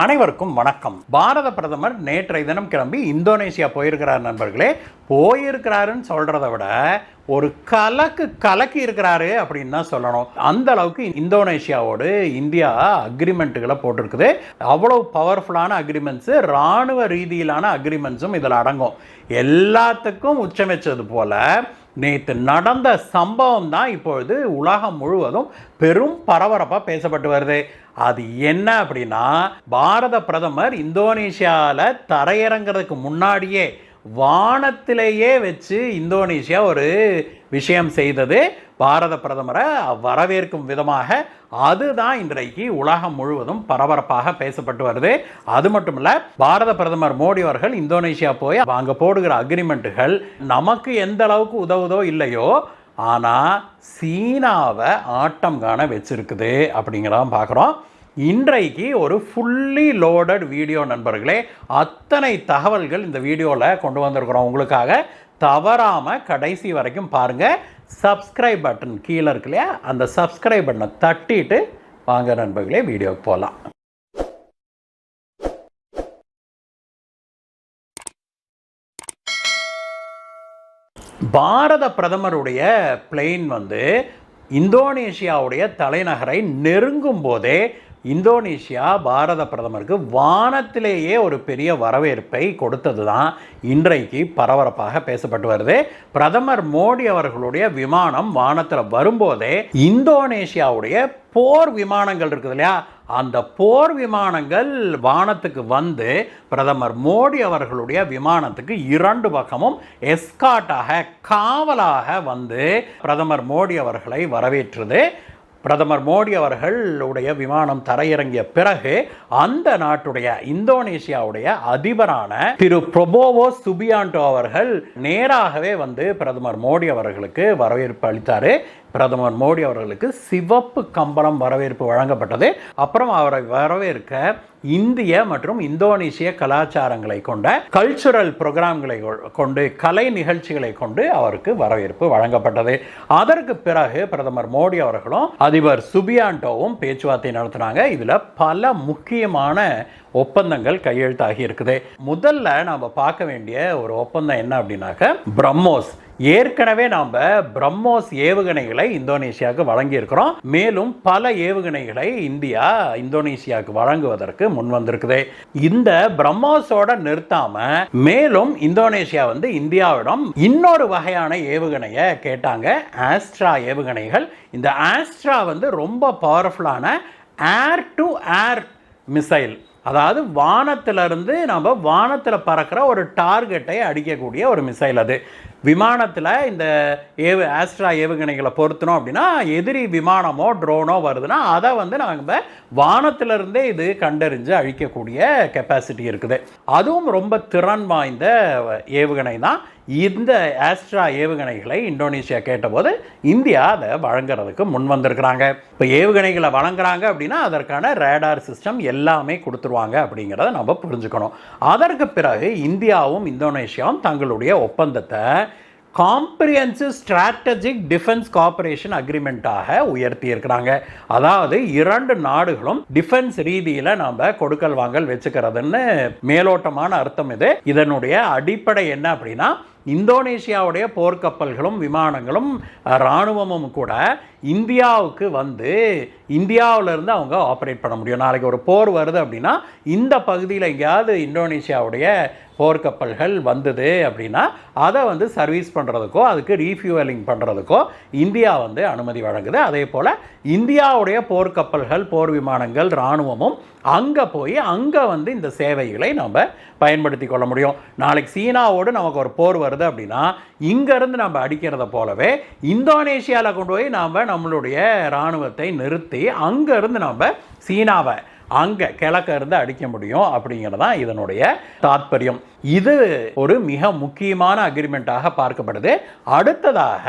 அனைவருக்கும் வணக்கம். பாரத பிரதமர் நேற்றைய தினம் கிளம்பி இந்தோனேஷியா போயிருக்கிறார் நண்பர்களே. போயிருக்கிறாருன்னு சொல்றதை விட ஒரு கலக்கி இருக்கிறாரு அப்படின்னு தான் சொல்லணும். அந்த அளவுக்கு இந்தோனேஷியாவோடு இந்தியா அக்ரிமெண்ட்டுகளை போட்டிருக்குது. அவ்வளவு பவர்ஃபுல்லான அக்ரிமெண்ட்ஸு, இராணுவ ரீதியிலான அக்ரிமெண்ட்ஸும் இதில் அடங்கும். எல்லாத்துக்கும் உச்சமிச்சது போல நேற்று நடந்த சம்பவம் தான் இப்பொழுது உலகம் முழுவதும் பெரும் பரபரப்பாக பேசப்பட்டு வருது. அது என்ன அப்படின்னா, பாரத பிரதமர் இந்தோனேஷியாவில் தரையிறங்கிறதுக்கு முன்னாடியே வானத்திலேயே வச்சு இந்தோனேஷியா ஒரு விஷயம் செய்தது. பாரத பிரதமரை வரவேற்கும் விதமாக அதுதான் இன்றைக்கு உலகம் முழுவதும் பரபரப்பாக பேசப்பட்டு வருது. அது மட்டும் இல்லை, பாரத பிரதமர் மோடி அவர்கள் இந்தோனேஷியா போய் அங்கே போடுகிற அக்ரிமெண்ட்டுகள் நமக்கு எந்த அளவுக்கு உதவுதோ இல்லையோ, ஆனால் சீனாவை ஆட்டம் காண வச்சிருக்குது அப்படிங்கிறதான் பார்க்குறோம். இன்றைக்கு ஒரு ஃபுல்லி லோடட் வீடியோ நண்பர்களே. அத்தனை தகவல்கள் இந்த வீடியோவில் கொண்டு வந்திருக்கிறோம் உங்களுக்காக. தவறாமல் கடைசி வரைக்கும் பாருங்கள். சப்ஸ்கிரைப் பட்டன் கீழே இருக்கு இல்லையா, அந்த சப்ஸ்கிரைப் பட்டனை தட்டிட்டு வாங்க நண்பர்களே வீடியோக்கு போகலாம். பாரத பிரதமருடைய பிளேன் இந்தோனேஷியாவுடைய தலைநகரை நெருங்கும் போதே இந்தோனேஷியா பாரத பிரதமருக்கு வானத்திலேயே ஒரு பெரிய வரவேற்பை கொடுத்தது தான் இன்றைக்கு பரபரப்பாக பேசப்பட்டு வருது. பிரதமர் மோடி அவர்களுடைய விமானம் வானத்தில் வரும்போதே இந்தோனேஷியாவுடைய போர் விமானங்கள் இருக்குது இல்லையா, அந்த போர் விமானங்கள் வானத்துக்கு வந்து பிரதமர் மோடி அவர்களுடைய விமானத்துக்கு இரண்டு பக்கமும் எஸ்காட்டாக, காவலாக வந்து பிரதமர் மோடி அவர்களை வரவேற்றது. பிரதமர் மோடி அவர்களுடைய விமானம் தரையிறங்கிய பிறகு அந்த நாட்டுடைய இந்தோனேஷியாவுடைய அதிபரான திரு பிரபோவோ சுபியாண்டோ அவர்கள் நேராகவே வந்து பிரதமர் மோடி அவர்களுக்கு வரவேற்பு அளித்தார். பிரதமர் மோடி அவர்களுக்கு சிவப்பு கம்பளம் வரவேற்பு வழங்கப்பட்டது. அப்புறம் அவரை வரவேற்க இந்திய மற்றும் இந்தோனேஷிய கலாச்சாரங்களை கொண்ட கல்ச்சுரல் ப்ரோக்ராம்களை கொண்டு, கலை நிகழ்ச்சிகளை கொண்டு அவருக்கு வரவேற்பு வழங்கப்பட்டது. அதற்கு பிறகு பிரதமர் மோடி அவர்களும் அதிபர் சுபியாண்டோவும் பேச்சுவார்த்தை நடத்தினாங்க. இதில் பல முக்கியமான ஒப்பந்தங்கள் கையெழுத்தாகி இருக்குது. முதல்ல நாம் பார்க்க வேண்டிய ஒரு ஒப்பந்தம் என்ன அப்படின்னாக்க, பிரம்மோஸ். ஏற்கனவே நாம் பிரம்மோஸ் ஏவுகணைகளை இந்தோனேஷியாவுக்கு வழங்கியிருக்கிறோம். மேலும் பல ஏவுகணைகளை இந்தியா இந்தோனேஷியாவுக்கு வழங்குவதற்கு முன் வந்திருக்குது. இந்த பிரம்மோஸோட நிறுத்தாம மேலும் இந்தோனேஷியா இந்தியாவிடம் இன்னொரு வகையான ஏவுகணையை கேட்டாங்க, ஆஸ்ட்ரா ஏவுகணைகள். இந்த ஆஸ்ட்ரா ரொம்ப பவர்ஃபுல்லான ஏர் டு ஏர் மிசைல். அதாவது வானத்திலிருந்து நம்ம வானத்தில் பறக்கிற ஒரு டார்கெட்டை அடிக்கக்கூடிய ஒரு மிசைல். அது விமானத்தில் இந்த ஆஸ்ட்ரா ஏவுகணைகளை பொருத்தணும் அப்படின்னா, எதிரி விமானமோ ட்ரோனோ வருதுன்னா அதை நம்ம வானத்திலிருந்தே இது கண்டறிஞ்சு அழிக்கக்கூடிய கெப்பாசிட்டி இருக்குது. அதுவும் ரொம்ப திறன் வாய்ந்த ஏவுகணை தான். இந்த ஆஸ்ட்ரா ஏவுகணைகளை இந்தோனேஷியா கேட்டபோது இந்தியா அதை வழங்குறதுக்கு முன் வந்திருக்கிறாங்க. இப்போ ஏவுகணைகளை வழங்குறாங்க அப்படின்னா அதற்கான ரேடார் சிஸ்டம் எல்லாமே கொடுத்துருவாங்க அப்படிங்கிறத நம்ம புரிஞ்சுக்கணும். அதற்கு பிறகு இந்தியாவும் இந்தோனேஷியாவும் தங்களுடைய ஒப்பந்தத்தை காம்ப்ரிஹென்சிவ் ஸ்ட்ராட்டஜிக் டிஃபென்ஸ் கோஆபரேஷன் அக்ரிமெண்ட்டாக உயர்த்தி இருக்கிறாங்க. அதாவது இரண்டு நாடுகளும் டிஃபென்ஸ் ரீதியில் நாம் கொடுக்கல் வாங்கல் வச்சுக்கிறதுன்னு மேலோட்டமான அர்த்தம் இது. இதனுடைய அடிப்படை என்ன அப்படின்னா, இந்தோனேஷியாவுடைய போர்க்கப்பல்களும் விமானங்களும் இராணுவமும் கூட இந்தியாவுக்கு இந்தியாவிலிருந்து அவங்க ஆப்ரேட் பண்ண முடியும். நாளைக்கு ஒரு போர் வருது அப்படின்னா இந்த பகுதியில் எங்கேயாவது இந்தோனேஷியாவுடைய போர்க்கப்பல்கள் வந்தது அப்படின்னா அதை சர்வீஸ் பண்ணுறதுக்கோ அதுக்கு ரீஃபியூவலிங் பண்ணுறதுக்கோ இந்தியா அனுமதி வழங்குது. அதே போல் இந்தியாவுடைய போர்க்கப்பல்கள், போர் விமானங்கள், இராணுவமும் அங்கே போய் அங்கே இந்த சேவைகளை நம்ம பயன்படுத்தி கொள்ள முடியும். நாளைக்கு சீனாவோடு நமக்கு ஒரு போர் வருது அப்படின்னா இங்கேருந்து நம்ம அடிக்கிறத போலவே இந்தோனேஷியாவில் கொண்டு போய் நாம் நம்மளுடைய இராணுவத்தை நிறுத்தி அங்கேருந்து நம்ம சீனாவை அங்கே கிழக்க இருந்து அடிக்க முடியும் அப்படிங்கிறதான் இதனுடைய தாத்பரியம். இது ஒரு மிக முக்கியமான அக்ரிமெண்ட்டாக பார்க்கப்படுது. அடுத்ததாக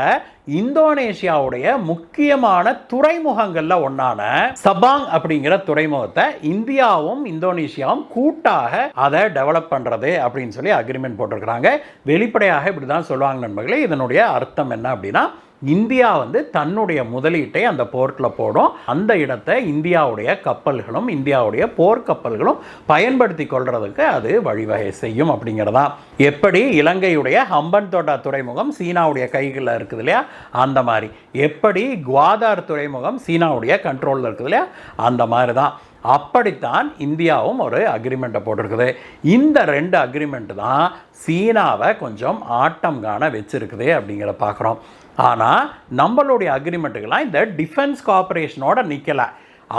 இந்தோனேஷியாவுடைய முக்கியமான துறைமுகங்களில் ஒன்றான சபாங் அப்படிங்கிற துறைமுகத்தை இந்தியாவும் இந்தோனேஷியாவும் கூட்டாக அதை டெவலப் பண்ணுறது அப்படின்னு சொல்லி அக்ரிமெண்ட் போட்டிருக்கிறாங்க. வெளிப்படையாக இப்படி தான் சொல்லுவாங்க நண்பர்களே. இதனுடைய அர்த்தம் என்ன அப்படின்னா, இந்தியா வந்து தன்னுடைய முதலீட்டை அந்த போர்ட்டில் போடும். அந்த இடத்தை இந்தியாவுடைய கப்பல்களும் இந்தியாவுடைய போர்க்கப்பல்களும் பயன்படுத்தி கொள்றதுக்கு அது வழிவகை செய்யும் அப்படிங்கிறதா. எப்படி இலங்கையுடைய ஹம்பன்தோட்டா துறைமுகம் சீனாவுடைய கைகளில் இருக்குது இல்லையா, அந்த மாதிரி. எப்படி குவாதார் துறைமுகம் சீனாவுடைய கண்ட்ரோலில் இருக்குது இல்லையா, அந்த மாதிரி தான். அப்படித்தான் இந்தியாவும் ஒரு அக்ரிமெண்ட்டை போட்டிருக்குது. இந்த 2 அக்ரிமெண்ட் தான் சீனாவை கொஞ்சம் ஆட்டம் காண வச்சிருக்குது அப்படிங்கிறத பார்க்குறோம். ஆனால் நம்மளுடைய அக்ரிமெண்ட்டுகள்லாம் இந்த டிஃபென்ஸ் கோஆப்ரேஷனோட நிற்கலை.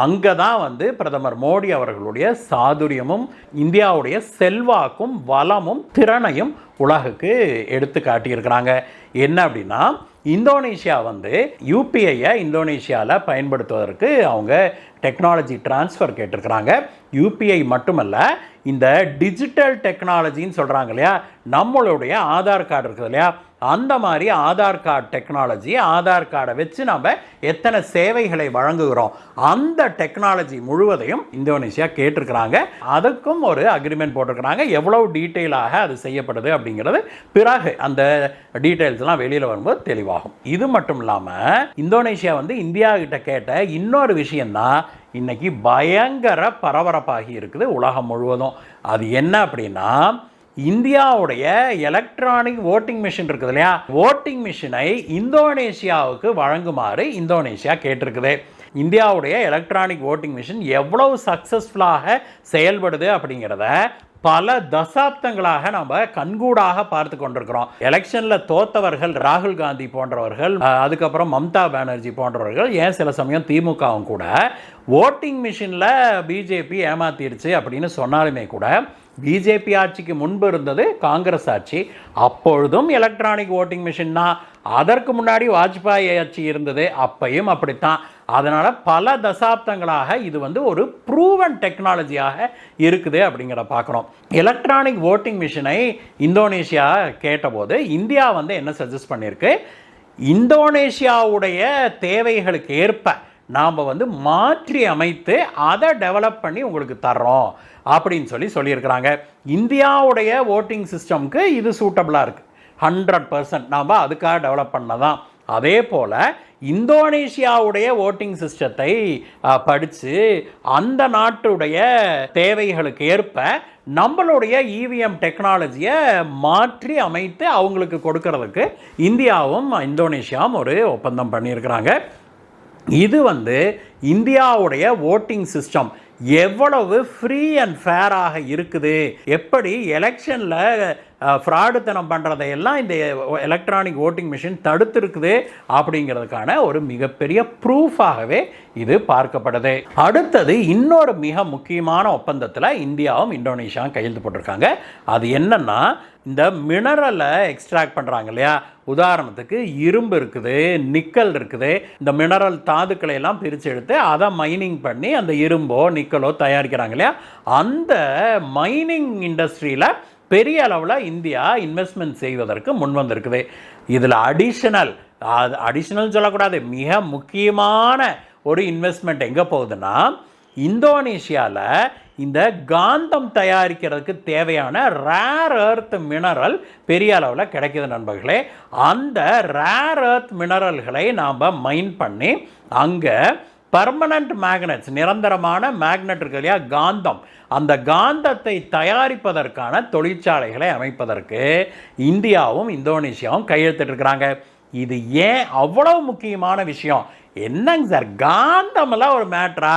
அங்கே தான் வந்து பிரதமர் மோடி அவர்களுடைய சாதுரியமும் இந்தியாவுடைய செல்வாக்கும் வளமும் திறனையும் உலகுக்கு எடுத்து காட்டியிருக்கிறாங்க. என்ன அப்படின்னா, இந்தோனேஷியா வந்து யூபிஐயை இந்தோனேஷியாவில் பயன்படுத்துவதற்கு அவங்க டெக்னாலஜி டிரான்ஸ்ஃபர் கேட்டிருக்கிறாங்க. யூபிஐ மட்டுமல்ல, இந்த டிஜிட்டல் டெக்னாலஜின்னு சொல்கிறாங்க இல்லையா, நம்மளுடைய ஆதார் கார்டு இருக்குது இல்லையா, அந்த மாதிரி ஆதார் கார்டு டெக்னாலஜி, ஆதார் கார்டை வச்சு நம்ம எத்தனை சேவைகளை வழங்குகிறோம், அந்த டெக்னாலஜி முழுவதையும் இந்தோனேஷியா கேட்டிருக்கிறாங்க. அதுக்கும் ஒரு அக்ரிமெண்ட் போட்டிருக்கிறாங்க. எவ்வளவு டீட்டெயிலாக அது செய்யப்படுது அப்படிங்கிறது பிறகு அந்த டீட்டெயில்ஸ்லாம் வெளியில் வரும்போது தெளிவாகும். இது மட்டும் இல்லாமல் இந்தோனேஷியா வந்து இந்தியா கிட்ட கேட்ட இன்னொரு விஷயந்தான் இன்னைக்கு பயங்கர பரபரப்பாகி இருக்குது உலகம் முழுவதும். அது என்ன அப்படின்னா, இந்தியாவுடைய எலக்ட்ரானிக் ஓட்டிங் மிஷின் இருக்குது இல்லையா, ஓட்டிங் மிஷினை இந்தோனேஷியாவுக்கு வழங்குமாறு இந்தோனேஷியா கேட்டிருக்குது. இந்தியாவுடைய எலக்ட்ரானிக் ஓட்டிங் மிஷின் எவ்வளவு சக்ஸஸ்ஃபுல்லாக செயல்படுது அப்படிங்கிறத பல தசாப்தங்களாக நம்ம கண்கூடாக பார்த்து கொண்டிருக்கிறோம். எலெக்ஷனில் தோத்தவர்கள் ராகுல் காந்தி போன்றவர்கள், அதுக்கப்புறம் மம்தா பானர்ஜி போன்றவர்கள், ஏன் சில சமயம் திமுகவும் கூட ஓட்டிங் மிஷினில் பிஜேபி ஏமாத்திடுச்சு அப்படின்னு சொன்னாலுமே கூட, பிஜேபி ஆட்சிக்கு முன்பு இருந்தது காங்கிரஸ் ஆட்சி, அப்பொழுதும் எலக்ட்ரானிக் ஓட்டிங் மிஷின் தான். அதற்கு முன்னாடி வாஜ்பாய் ஆட்சி இருந்தது, அப்பையும் அப்படித்தான். அதனால் பல தசாப்தங்களாக இது வந்து ஒரு ப்ரூவன் டெக்னாலஜியாக இருக்குது அப்படிங்கிறத பார்க்குறோம். எலக்ட்ரானிக் ஓட்டிங் மிஷினை இந்தோனேஷியா கேட்டபோது இந்தியா வந்து என்ன சஜஸ்ட் பண்ணியிருக்கு, இந்தோனேஷியாவுடைய தேவைகளுக்கு ஏற்ப நாம் வந்து மாற்றி அமைத்து அதை டெவலப் பண்ணி உங்களுக்கு தர்றோம் அப்படின்னு சொல்லியிருக்கிறாங்க. இந்தியாவுடைய ஓட்டிங் சிஸ்டம்க்கு இது சூட்டபிளாக இருக்குது, 100% நாம் அதுக்காக டெவலப் பண்ணதான். அதே போல் இந்தோனேஷியாவுடைய ஓட்டிங் சிஸ்டத்தை படித்து அந்த நாட்டுடைய தேவைகளுக்கு ஏற்ப நம்மளுடைய இவிஎம் டெக்னாலஜியை மாற்றி அமைத்து அவங்களுக்கு கொடுக்கறதுக்கு இந்தியாவும் இந்தோனேஷியாவும் ஒரு ஒப்பந்தம் பண்ணியிருக்கிறாங்க. இது வந்து இந்தியாவுடைய ஓட்டிங் சிஸ்டம் எவ்வளவு ஃப்ரீ அண்ட் ஃபேராக இருக்குது, எப்படி எலெக்ஷனில் ஃப்ராடுத்தனம் பண்ணுறதையெல்லாம் இந்த எலக்ட்ரானிக் ஓட்டிங் மிஷின் தடுத்துருக்குது அப்படிங்கிறதுக்கான ஒரு மிகப்பெரிய ப்ரூஃபாகவே இது பார்க்கப்படுது. அடுத்தது இன்னொரு மிக முக்கியமான ஒப்பந்தத்தில் இந்தியாவும் இந்தோனேஷியாவும் கையெழுத்து போட்டிருக்காங்க. அது என்னன்னா, இந்த மினரலை எக்ஸ்ட்ராக்ட் பண்ணுறாங்க இல்லையா, உதாரணத்துக்கு இரும்பு இருக்குது, நிக்கல் இருக்குது, இந்த மினரல் தாதுக்களை எல்லாம் பிரித்து எடுத்து அதை மைனிங் பண்ணி அந்த இரும்போ நிக்கலோ தயாரிக்கிறாங்க இல்லையா, அந்த மைனிங் இண்டஸ்ட்ரியில் பெரிய அளவில் இந்தியா இன்வெஸ்ட்மெண்ட் செய்வதற்கு முன் வந்திருக்குது. இதில் அடிஷ்னல் சொல்லக்கூடாது, மிக முக்கியமான ஒரு இன்வெஸ்ட்மெண்ட் எங்கே போகுதுன்னா, இந்தோனேஷியாவில் இந்த காந்தம் தயாரிக்கிறதுக்கு தேவையான ரேர் எர்த் மினரல் பெரிய அளவில் கிடைக்கிது நண்பர்களே. அந்த ரேர் எர்த் மினரல்களை நாம் மைன் பண்ணி அங்கே பர்மனண்ட் மேக்னெட்ஸ், நிரந்தரமான மேக்னெட் இருக்கு இல்லையா, காந்தம், அந்த காந்தத்தை தயாரிப்பதற்கான தொழிற்சாலைகளை அமைப்பதற்கு இந்தியாவும் இந்தோனேஷியாவும் கையெழுத்திட்டிருக்கிறாங்க. இது ஏன் அவ்வளவு முக்கியமான விஷயம்? என்னங்க சார், காந்தமெல்லாம் ஒரு மேட்ரா,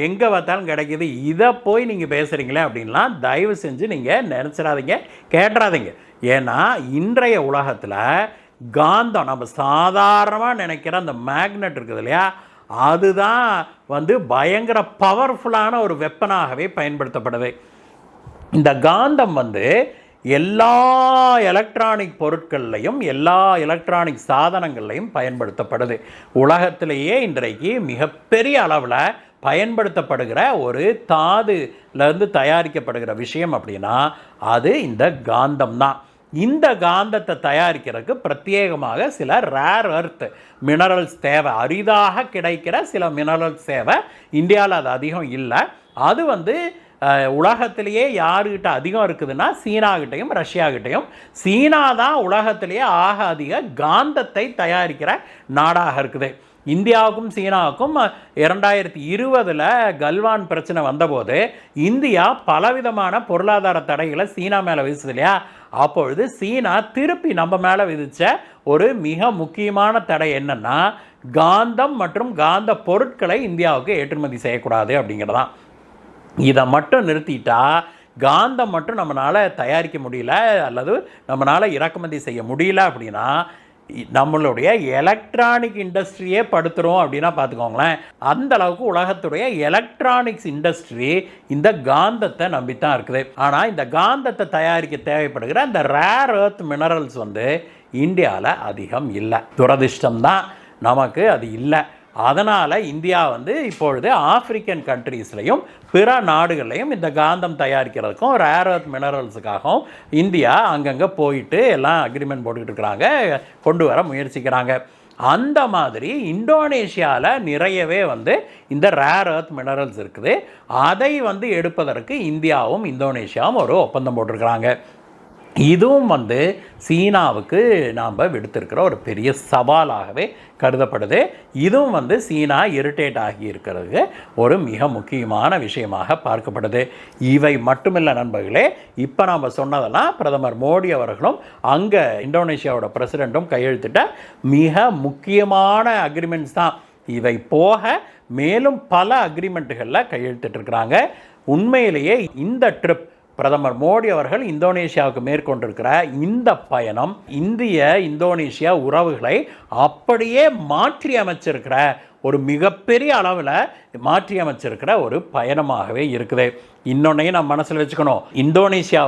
எங்கே பார்த்தாலும் கிடைக்கிது, இதை போய் நீங்கள் பேசுகிறீங்களே அப்படின்லாம் தயவு செஞ்சு நீங்கள் நினச்சிடாதீங்க, கேட்டுறாதீங்க. ஏன்னா இன்றைய உலகத்தில் காந்தம் நம்ம சாதாரணமாக நினைக்கிற அந்த மேக்னெட் இருக்குது இல்லையா, அதுதான் வந்து பயங்கர பவர்ஃபுல்லான ஒரு வெப்பனாகவே பயன்படுத்தப்படுது. இந்த காந்தம் வந்து எல்லா எலக்ட்ரானிக் பொருட்கள்லையும் எல்லா எலக்ட்ரானிக் சாதனங்கள்லையும் பயன்படுத்தப்படுது. உலகத்திலேயே இன்றைக்கு மிகப்பெரிய அளவில் பயன்படுத்தப்படுகிற ஒரு தாதுலேருந்து தயாரிக்கப்படுகிற விஷயம் அப்படின்னா அது இந்த காந்தம் தான். இந்த காந்தத்தை தயாரிக்கிறதுக்கு பிரத்யேகமாக சில ரேர் எர்த் மினரல்ஸ் தேவை, அரிதாக கிடைக்கிற சில மினரல்ஸ் தேவை. இந்தியாவில் அது அதிகம் இல்லை. அது வந்து உலகத்திலேயே யாருக்கிட்ட அதிகம் இருக்குதுன்னா சீனாகிட்டையும் ரஷ்யாகிட்டையும். சீனா தான் உலகத்திலேயே ஆக அதிக காந்தத்தை தயாரிக்கிற நாடாக இருக்குது. இந்தியாவுக்கும் சீனாவுக்கும் 2020 கல்வான் பிரச்சனை வந்தபோது இந்தியா பலவிதமான பொருளாதார தடைகளை சீனா மேலே விதிச்சது இல்லையா? அப்பொழுது சீனா திருப்பி நம்ம மேலே விதித்த ஒரு மிக முக்கியமான தடை என்னன்னா, காந்தம் மற்றும் காந்த பொருட்களை இந்தியாவுக்கு ஏற்றுமதி செய்யக்கூடாது அப்படிங்கிறதான். இதை மட்டும் நிறுத்திட்டா காந்தம் மட்டும் நம்மளால் தயாரிக்க முடியல அல்லது நம்மளால் இறக்குமதி செய்ய முடியல அப்படின்னா நம்மளுடைய எலக்ட்ரானிக் இண்டஸ்ட்ரியே படுத்துகிறோம் அப்படின்னா பார்த்துக்கோங்களேன். அந்த அளவுக்கு உலகத்துடைய எலக்ட்ரானிக்ஸ் இண்டஸ்ட்ரி இந்த காந்தத்தை நம்பித்தான் இருக்குது. ஆனால் இந்த காந்தத்தை தயாரிக்க தேவைப்படுகிற அந்த ரேர் எர்த் மினரல்ஸ் இந்தியாவில் அதிகம் இல்லை. துரதிர்ஷ்டம்தான் நமக்கு அது இல்லை. அதனால் இந்தியா இப்பொழுது ஆப்பிரிக்கன் கண்ட்ரீஸ்லையும் பிற நாடுகள்லையும் இந்த காந்தம் தயாரிக்கிறதுக்கும் ரேர் எர்த் மினரல்ஸுக்காகவும் இந்தியா அங்கங்கே போயிட்டு எல்லாம் அக்ரிமெண்ட் போட்டுக்கிட்டு இருக்கிறாங்க, கொண்டு வர முயற்சிக்கிறாங்க. அந்த மாதிரி இந்தோனேஷியாவில் நிறையவே இந்த ரேர் எர்த் மினரல்ஸ் இருக்குது. அதை எடுப்பதற்கு இந்தியாவும் இந்தோனேஷியாவும் ஒரு ஒப்பந்தம் போட்டிருக்கிறாங்க. இதுவும் சீனாவுக்கு நாம் விடுத்திருக்கிற ஒரு பெரிய சவாலாகவே கருதப்படுது. இதுவும் சீனா இரிட்டேட் ஆகி இருக்கிறதுக்கு ஒரு மிக முக்கியமான விஷயமாக பார்க்கப்படுது. இவை மட்டுமில்லை நண்பர்களே, இப்போ நாம் சொன்னதெல்லாம் பிரதமர் மோடி அவர்களும் அங்கே இந்தோனேஷியாவோட பிரசிடெண்ட்டும் கையெழுத்திட்ட மிக முக்கியமான அக்ரிமெண்ட்ஸ் தான். இவை போக மேலும் பல அக்ரிமெண்ட்டுகளில் கையெழுத்திட்டிருக்கிறாங்க. உண்மையிலேயே இந்த ட்ரிப் பிரதமர் மோடி அவர்கள் இந்தோனேஷியாவுக்கு மேற்கொண்டிருக்கிற இந்த பயணம் இந்திய இந்தோனேஷியா உறவுகளை அப்படியே மாற்றி அமைச்சிருக்கிற ஒரு மிகப்பெரிய அளவில் மாற்றி அமைச்சிருக்கிற ஒரு பயணமாகவே இருக்குது. இன்னொன்னையும் நம்ம மனசில் வச்சுக்கணும், இந்தோனேஷியா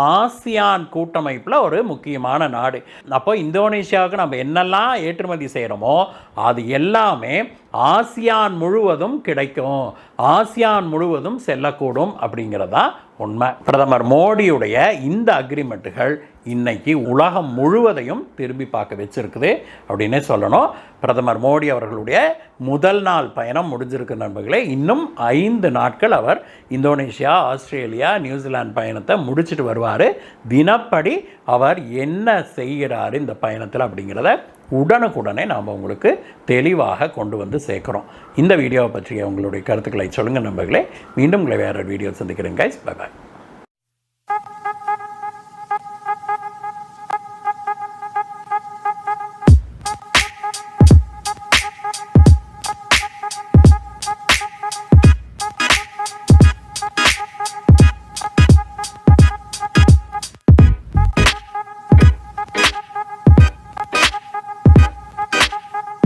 ஆசியான் கூட்டமைப்பில் ஒரு முக்கியமான நாடு. அப்போ இந்தோனேஷியாவுக்கு நம்ம என்னெல்லாம் ஏற்றுமதி செய்கிறோமோ அது எல்லாமே ஆசியான் முழுவதும் கிடைக்கும், ஆசியான் முழுவதும் செல்லக்கூடும் அப்படிங்கிறதா உண்மை. பிரதமர் மோடியுடைய இந்த அக்ரிமெண்ட்டுகள் இன்னைக்கு உலகம் முழுவதையும் திரும்பி பார்க்க வச்சிருக்குது அப்படின்னே சொல்லணும். பிரதமர் மோடி அவர்களுடைய முதல் நாள் பயணம் முடிஞ்சிருக்கு நண்பர்களே. இன்னும் 5 நாட்கள் அவர் இந்தோனேஷியா, ஆஸ்திரேலியா, நியூசிலாந்து பயணத்தை முடிச்சுட்டு வருவார். தினப்படி அவர் என்ன செய்கிறார் இந்த பயணத்தில் அப்படிங்கிறத உடனுக்குடனே நாம் உங்களுக்கு தெளிவாக கொண்டு சேர்க்குறோம். இந்த வீடியோவை பற்றிய உங்களுடைய கருத்துக்களை சொல்லுங்கள் நண்பர்களே. மீண்டும் உங்களை வேறு வீடியோ சந்திக்கிறேன் கைஸ். Bye bye.